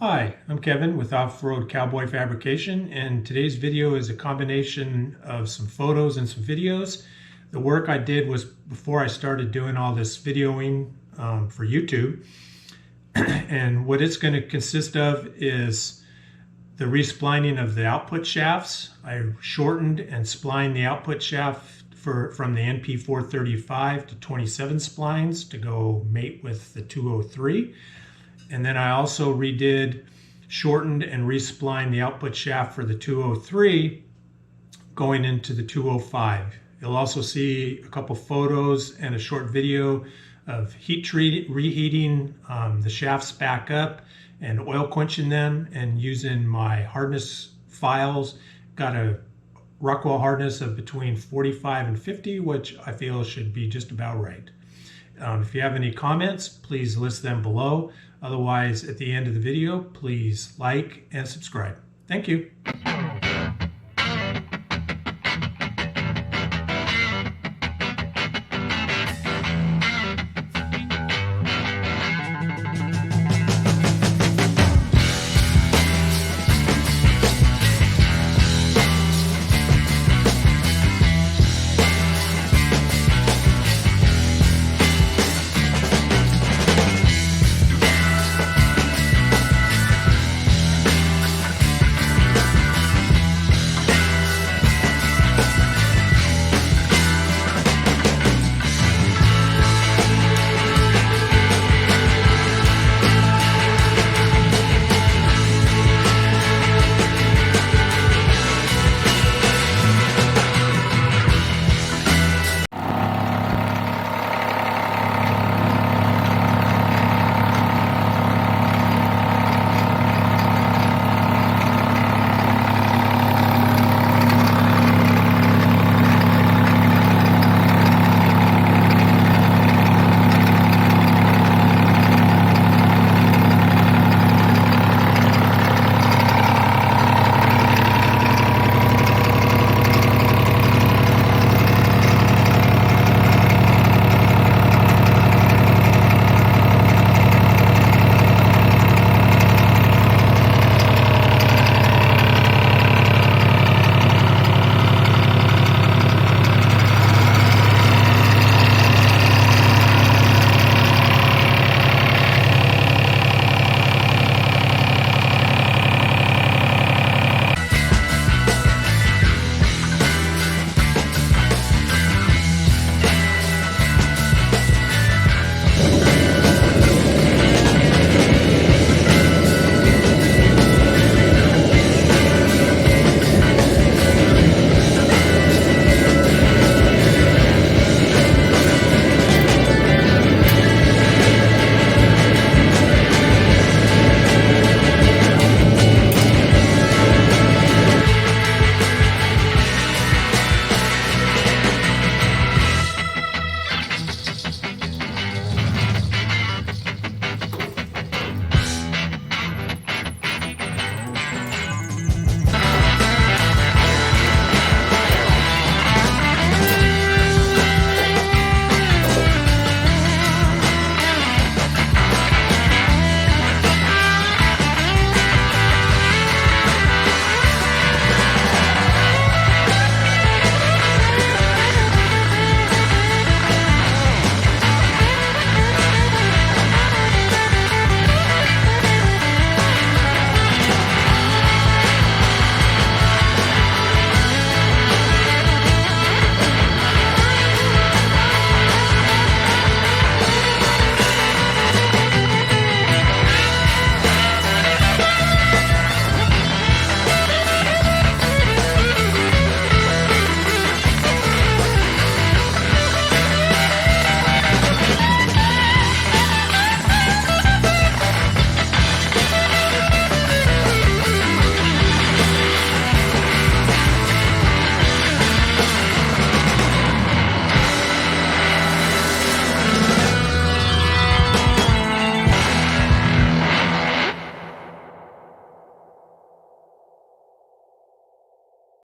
Hi, I'm Kevin with Offroad Cowboy Fabrication, and today's video is a combination of some photos and some videos. The work I did was before I started doing all this videoing for YouTube, and what it's going to consist of is the re-splining of the output shafts. I shortened and splined the output shaft from the NP435 to 27 splines to go mate with the 203. And then I also shortened and re-splined the output shaft for the 203 going into the 205. You'll also see a couple photos and a short video of reheating the shafts back up and oil quenching them and using my hardness files. Got a Rockwell hardness of between 45 and 50, which I feel should be just about right. If you have any comments, please list them below. Otherwise, at the end of the video, please like and subscribe. Thank you.